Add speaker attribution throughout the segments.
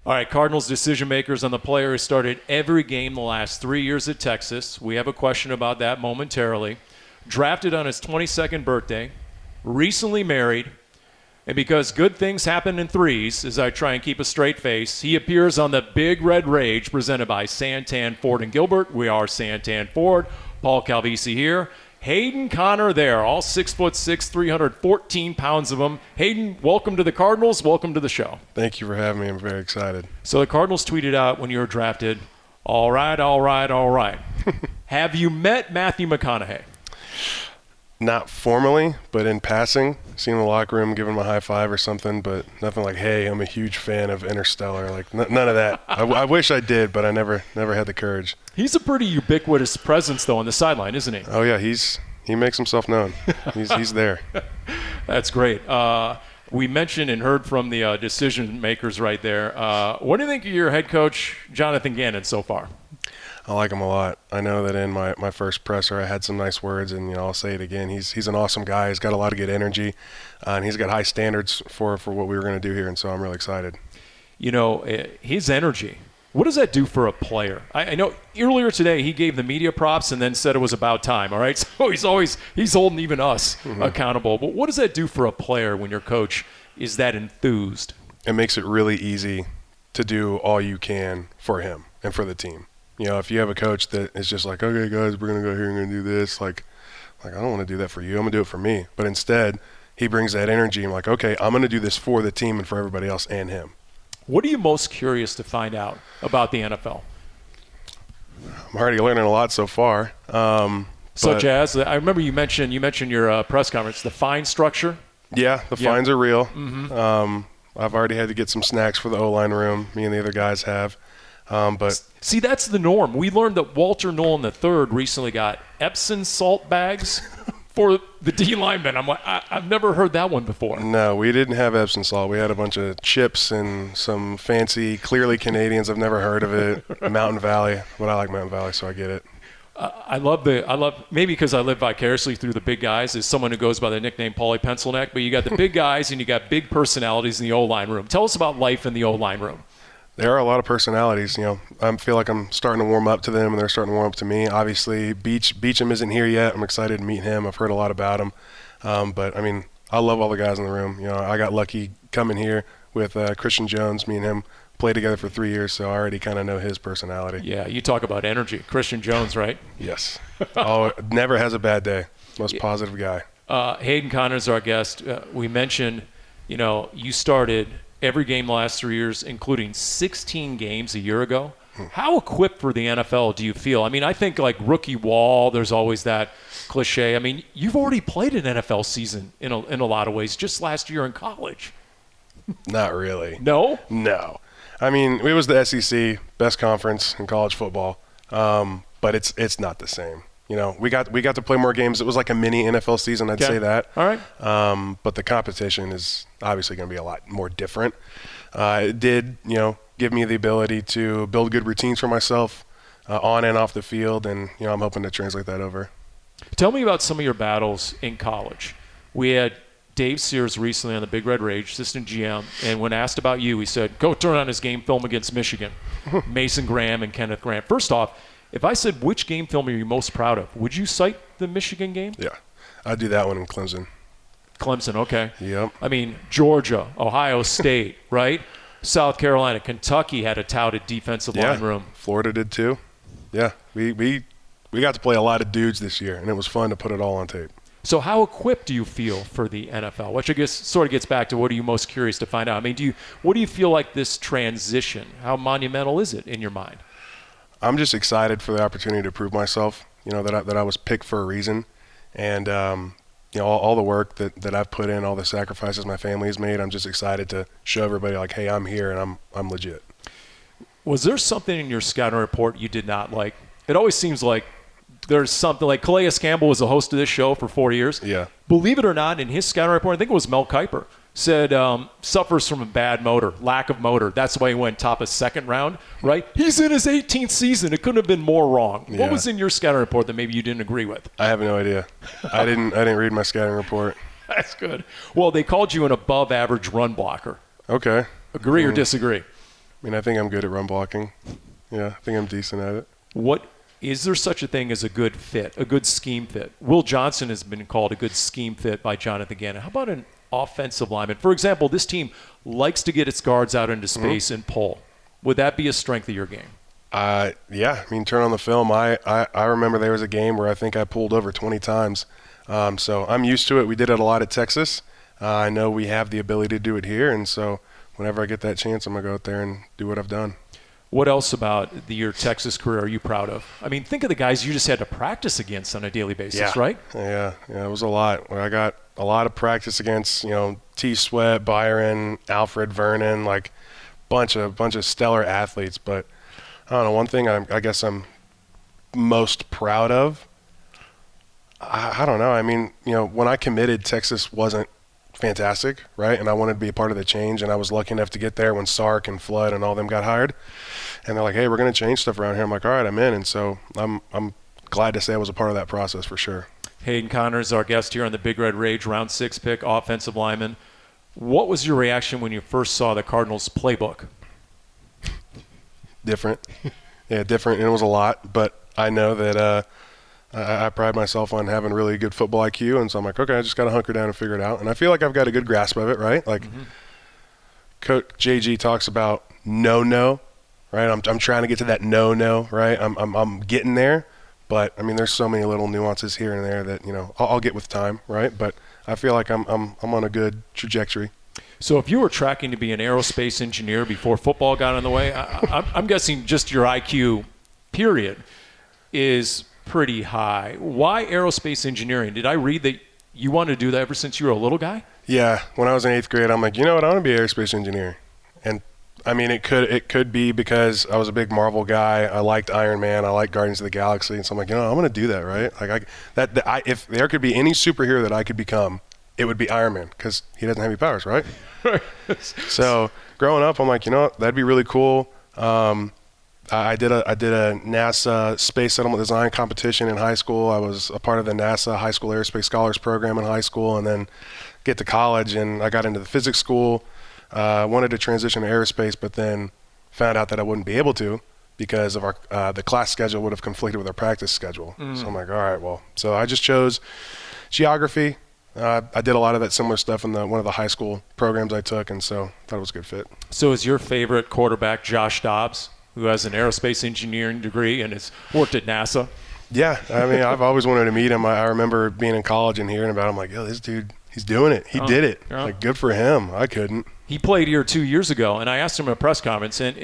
Speaker 1: All right, Cardinals decision makers on the player who started every game the last 3 years at Texas. We have a question about that momentarily. Drafted on his 22nd birthday, recently married, and because good things happen in threes, as I try and keep a straight face, he appears on the Big Red Rage presented by Santan, Ford, and Gilbert. We are Santan Ford. Paul Calvisi here. Hayden Conner there, all 6'6", 314 pounds of him. Hayden, welcome to the Cardinals. Welcome to the show.
Speaker 2: Thank you for having me. I'm very excited.
Speaker 1: So the Cardinals tweeted out when you were drafted, all right, all right, all right. Have you met Matthew McConaughey?
Speaker 2: Not formally, but in passing. Seen in the locker room, giving him a high five or something, but nothing like, hey, I'm a huge fan of Interstellar. Like, none of that. I wish I did, but I never had the courage.
Speaker 1: He's a pretty ubiquitous presence, though, on the sideline, isn't he?
Speaker 2: Oh, yeah, he makes himself known. He's there.
Speaker 1: That's great. We mentioned and heard from the decision makers right there. What do you think of your head coach, Jonathan Ganon, so far?
Speaker 2: I like him a lot. I know that in my first presser I had some nice words, and I'll say it again. He's an awesome guy. He's got a lot of good energy, and he's got high standards for what we were going to do here, and so I'm really excited.
Speaker 1: His energy, what does that do for a player? I know earlier today he gave the media props and then said it was about time, all right? So he's holding even us accountable. But what does that do for a player when your coach is that enthused?
Speaker 2: It makes it really easy to do all you can for him and for the team. If you have a coach that is just like, okay, guys, we're going to go here and going to do this, like I don't want to do that for you. I'm going to do it for me. But instead, he brings that energy and like, okay, I'm going to do this for the team and for everybody else and him.
Speaker 1: What are you most curious to find out about the NFL?
Speaker 2: I'm already learning a lot so far.
Speaker 1: Such as, I remember you mentioned your press conference, the fine structure.
Speaker 2: Yeah, the fines are real.
Speaker 1: Mm-hmm.
Speaker 2: I've already had to get some snacks for the OLine Room. Me and the other guys have. But
Speaker 1: see, that's the norm. We learned that Walter Nolan III recently got Epsom salt bags for the D linemen. I'm like, I've never heard that one before.
Speaker 2: No, we didn't have Epsom salt. We had a bunch of chips and some fancy, clearly Canadians. I've never heard of it. Mountain Valley, but I like Mountain Valley, so I get it.
Speaker 1: I love maybe because I live vicariously through the big guys as someone who goes by the nickname Paulie Pencilneck, but you got the big guys and you got big personalities in the OLine Room. Tell us about life in the OLine Room.
Speaker 2: There are a lot of personalities. I feel like I'm starting to warm up to them, and they're starting to warm up to me. Obviously, Beecham isn't here yet. I'm excited to meet him. I've heard a lot about him. But, I love all the guys in the room. I got lucky coming here with Christian Jones. Me and him played together for 3 years, so I already kind of know his personality.
Speaker 1: Yeah, you talk about energy. Christian Jones, right?
Speaker 2: Yes. Never has a bad day. Most positive guy.
Speaker 1: Hayden Conner is our guest. We mentioned, you started every game the last 3 years, including 16 games a year ago. How equipped for the NFL do you feel? I think like rookie wall, there's always that cliche. You've already played an NFL season in a lot of ways, just last year in college.
Speaker 2: Not really.
Speaker 1: No?
Speaker 2: No. It was the SEC, best conference in college football, but it's not the same. We got to play more games. It was like a mini NFL season, I'd say that.
Speaker 1: All right.
Speaker 2: But the competition is obviously going to be a lot more different. It did, give me the ability to build good routines for myself on and off the field, and I'm hoping to translate that over.
Speaker 1: Tell me about some of your battles in college. We had Dave Sears recently on the Big Red Rage, assistant GM, and when asked about you, he said, go turn on his game film against Michigan, Mason Graham and Kenneth Grant. First off, if I said which game film are you most proud of, would you cite the Michigan game?
Speaker 2: Yeah, I'd do that one in Clemson.
Speaker 1: Clemson, okay.
Speaker 2: Yep.
Speaker 1: Georgia, Ohio State, right? South Carolina, Kentucky had a touted defensive line room.
Speaker 2: Florida did too. Yeah, we got to play a lot of dudes this year, and it was fun to put it all on tape.
Speaker 1: So how equipped do you feel for the NFL? Which I guess sort of gets back to what are you most curious to find out? What do you feel like this transition, how monumental is it in your mind?
Speaker 2: I'm just excited for the opportunity to prove myself, that I was picked for a reason. And, all the work that I've put in, all the sacrifices my family has made, I'm just excited to show everybody like, hey, I'm here and I'm legit.
Speaker 1: Was there something in your scouting report you did not like? It always seems like there's something like Calais Campbell was the host of this show for 4 years.
Speaker 2: Yeah.
Speaker 1: Believe it or not, in his scouting report, I think it was Mel Kiper, said suffers from a bad motor, lack of motor. That's why he went top of second round, right? He's in his 18th season. It couldn't have been more wrong. Yeah. What was in your scouting report that maybe you didn't agree with?
Speaker 2: I have no idea. I didn't read my scouting report.
Speaker 1: That's good. Well, they called you an above average run blocker.
Speaker 2: Okay.
Speaker 1: Agree or disagree?
Speaker 2: I mean, I think I'm good at run blocking. Yeah, I think I'm decent at it.
Speaker 1: What is there such a thing as a good fit, a good scheme fit? Will Johnson has been called a good scheme fit by Jonathan Ganon. How about an offensive lineman? For example, this team likes to get its guards out into space and pull. Would that be a strength of your game?
Speaker 2: Yeah. I mean, turn on the film. I remember there was a game where I think I pulled over 20 times. So I'm used to it. We did it a lot at Texas. I know we have the ability to do it here, and so whenever I get that chance, I'm going to go out there and do what I've done.
Speaker 1: What else about your Texas career are you proud of? I mean, think of the guys you just had to practice against on a daily basis, right?
Speaker 2: Yeah, it was a lot. I got a lot of practice against, T. Sweat, Byron, Alfred Vernon, like bunch of stellar athletes. But I don't know, one thing I guess I'm most proud of, I don't know. I mean, when I committed, Texas wasn't fantastic, right? And I wanted to be a part of the change, and I was lucky enough to get there when Sark and Flood and all them got hired. And they're like, hey, we're going to change stuff around here. I'm like, all right, I'm in. And so I'm glad to say I was a part of that process for sure.
Speaker 1: Hayden Conner is our guest here on the Big Red Rage, round 6 pick, offensive lineman. What was your reaction when you first saw the Cardinals playbook?
Speaker 2: Different. Yeah, different. And it was a lot, but I know that I pride myself on having really good football IQ, and so I'm like, okay, I just got to hunker down and figure it out. And I feel like I've got a good grasp of it, right? Like Coach JG talks about no, right? I'm trying to get to that no, right? I'm getting there, but I mean, there's so many little nuances here and there that I'll get with time, right? But I feel like I'm on a good trajectory.
Speaker 1: So if you were tracking to be an aerospace engineer before football got in the way, I'm guessing just your IQ, period, is pretty high. Why aerospace engineering? Did I read that you wanted to do that ever since you were a little guy?
Speaker 2: Yeah, when I was in 8th grade, I'm like, you know what, I want to be an aerospace engineer. And I mean, it could be because I was a big Marvel guy. I liked Iron Man. I liked Guardians of the Galaxy. And so I'm like, I'm going to do that, right? Like if there could be any superhero that I could become, it would be Iron Man, because he doesn't have any powers, right? So growing up, I'm like, that'd be really cool. I did a NASA space settlement design competition in high school. I was a part of the NASA High School Aerospace Scholars Program in high school, and then get to college, and I got into the physics school. Wanted to transition to aerospace, but then found out that I wouldn't be able to because of the class schedule would have conflicted with our practice schedule. So I'm like, all right, well, so I just chose geography. I did a lot of that similar stuff in one of the high school programs I took, and so thought it was a good fit.
Speaker 1: So is your favorite quarterback Josh Dobbs, who has an aerospace engineering degree and has worked at NASA?
Speaker 2: Yeah, I mean, I've always wanted to meet him. I remember being in college and hearing about him, like, yo, this dude, he's doing it. He did it.
Speaker 1: Yeah.
Speaker 2: Like, good for him. I couldn't.
Speaker 1: He played here 2 years ago, and I asked him at a press conference, and,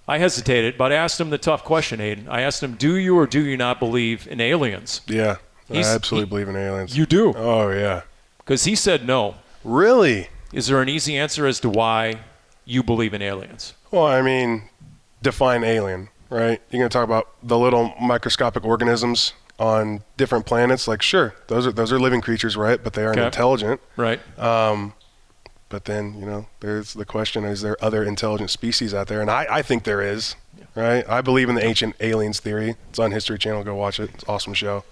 Speaker 1: I hesitated, but I asked him the tough question, Hayden. I asked him, do you or do you not believe in aliens?
Speaker 2: Yeah, I absolutely believe in aliens.
Speaker 1: You do?
Speaker 2: Oh, yeah.
Speaker 1: Because he said no.
Speaker 2: Really?
Speaker 1: Is there an easy answer as to why you believe in aliens?
Speaker 2: Well, I mean, define alien, right? You're going to talk about the little microscopic organisms on different planets. Like, sure, those are living creatures, right? But they aren't intelligent.
Speaker 1: Right.
Speaker 2: But then, there's the question, is there other intelligent species out there? And I think there is, right? I believe in the ancient aliens theory. It's on History Channel. Go watch it. It's an awesome show.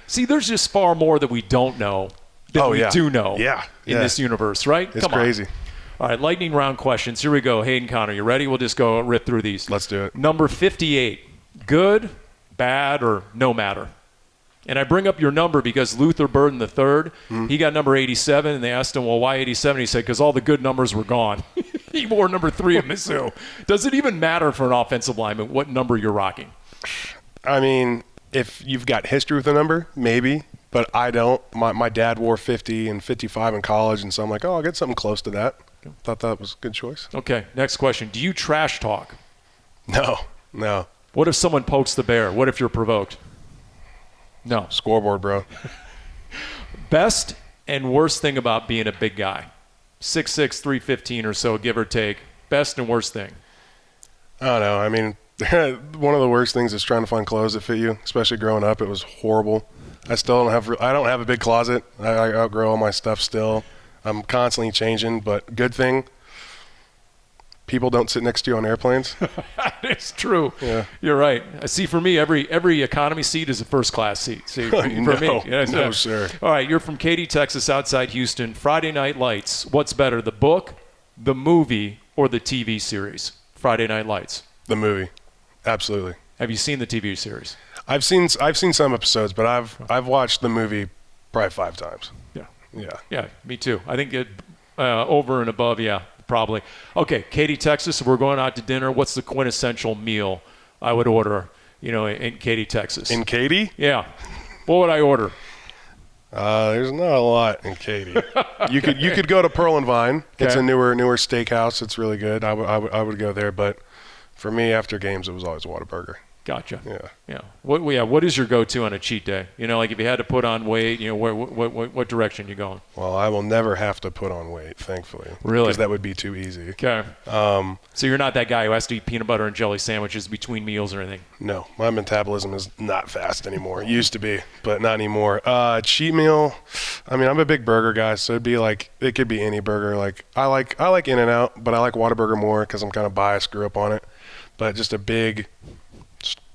Speaker 1: See, there's just far more that we don't know than we do know in this universe, right?
Speaker 2: It's crazy.
Speaker 1: All right, lightning round questions. Here we go. Hayden Conner, you ready? We'll just go rip through these.
Speaker 2: Let's do it.
Speaker 1: Number 58, good, bad, or no matter? And I bring up your number because Luther Burden III, he got number 87, and they asked him, well, why 87? He said, because all the good numbers were gone. He wore number 3 at Mizzou. Does it even matter for an offensive lineman what number you're rocking?
Speaker 2: I mean, if you've got history with a number, maybe, but I don't. My dad wore 50 and 55 in college, and so I'm like, I'll get something close to that. Thought that was a good choice.
Speaker 1: Okay, next question. Do you trash talk?
Speaker 2: No.
Speaker 1: What if someone pokes the bear? What if you're provoked? No.
Speaker 2: Scoreboard, bro.
Speaker 1: Best and worst thing about being a big guy? 6'6", 315 or so, give or take. Best and worst thing?
Speaker 2: I don't know. I mean, one of the worst things is trying to find clothes that fit you, especially growing up. It was horrible. I don't have a big closet. I outgrow all my stuff still. I'm constantly changing, but good thing, people don't sit next to you on airplanes.
Speaker 1: It's true.
Speaker 2: Yeah.
Speaker 1: You're right. I see, for me, every economy seat is a first class seat. See, for me. Yes,
Speaker 2: no, sir.
Speaker 1: All right, you're from Katy, Texas, outside Houston. Friday Night Lights. What's better, the book, the movie, or the TV series? Friday Night Lights?
Speaker 2: The movie, absolutely.
Speaker 1: Have you seen the TV series?
Speaker 2: I've seen some episodes, but I've watched the movie probably 5 times.
Speaker 1: Yeah, me too. I think it over and above, yeah, probably. Okay, Katy, Texas. We're going out to dinner. What's the quintessential meal I would order? In Katy, Texas.
Speaker 2: In Katy?
Speaker 1: Yeah. What would I order?
Speaker 2: There's not a lot in Katy. You could go to Pearl and Vine.
Speaker 1: Okay.
Speaker 2: It's a newer steakhouse. It's really good. I would go there, but for me after games it was always Whataburger.
Speaker 1: Gotcha.
Speaker 2: Yeah.
Speaker 1: What is your go-to on a cheat day? Like if you had to put on weight, what direction you going?
Speaker 2: Well, I will never have to put on weight, thankfully.
Speaker 1: Really?
Speaker 2: Because that would be too easy.
Speaker 1: Okay. So you're not that guy who has to eat peanut butter and jelly sandwiches between meals or anything?
Speaker 2: No, my metabolism is not fast anymore. It used to be, but not anymore. Cheat meal. I mean, I'm a big burger guy, so it could be any burger. Like I like In-N-Out, but I like Whataburger more because I'm kind of biased, grew up on it. But just a big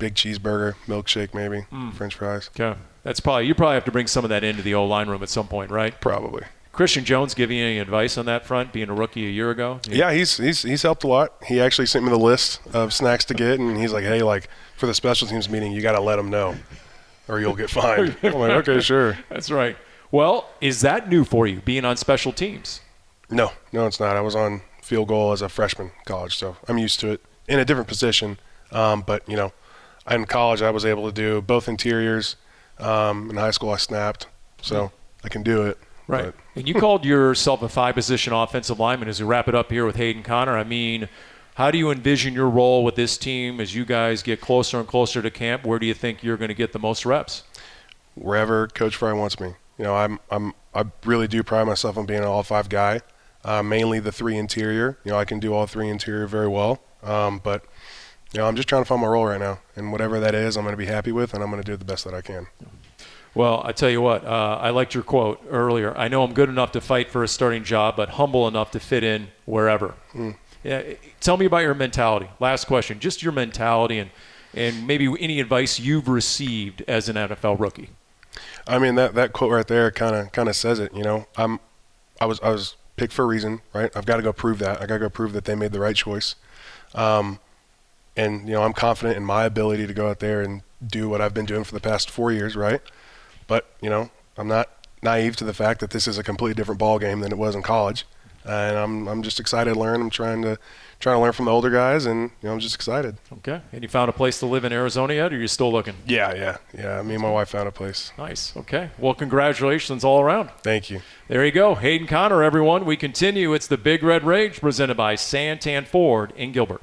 Speaker 2: cheeseburger, milkshake maybe, French fries.
Speaker 1: Okay. You probably have to bring some of that into the OLine room at some point, right?
Speaker 2: Probably.
Speaker 1: Christian Jones give you any advice on that front, being a rookie a year ago?
Speaker 2: Yeah, he's helped a lot. He actually sent me the list of snacks to get, and he's like, hey, for the special teams meeting, you got to let them know or you'll get fined. I'm like, okay, sure.
Speaker 1: That's right. Well, is that new for you, being on special teams?
Speaker 2: No, it's not. I was on field goal as a freshman in college, so I'm used to it in a different position. But, in college I was able to do both interiors. In high school I snapped, so I can do it.
Speaker 1: Right.
Speaker 2: But.
Speaker 1: And you called yourself a 5-position offensive lineman as we wrap it up here with Hayden Conner. I mean, how do you envision your role with this team as you guys get closer and closer to camp? Where do you think you're going to get the most reps?
Speaker 2: Wherever Coach Fry wants me. I really do pride myself on being an all-5 guy. Mainly the 3 interior. I can do all 3 interior very well. But I'm just trying to find my role right now, and whatever that is, I'm going to be happy with, and I'm going to do the best that I can.
Speaker 1: Well, I tell you what, I liked your quote earlier. I know I'm good enough to fight for a starting job, but humble enough to fit in wherever. Yeah, tell me about your mentality. Last question, just your mentality and maybe any advice you've received as an NFL rookie.
Speaker 2: I mean, that quote right there kind of says it. I was picked for a reason, right? I've got to go prove that. I got to go prove that they made the right choice. And, I'm confident in my ability to go out there and do what I've been doing for the past 4 years, right? But, I'm not naive to the fact that this is a completely different ball game than it was in college. And I'm just excited to learn. I'm trying to learn from the older guys, and, I'm just excited.
Speaker 1: Okay. And you found a place to live in Arizona yet, or are you still looking?
Speaker 2: Yeah. Me and my wife found a place.
Speaker 1: Nice. Okay. Well, congratulations all around.
Speaker 2: Thank you.
Speaker 1: There you go. Hayden Conner, everyone. We continue. It's the Big Red Rage presented by Santan Ford in Gilbert.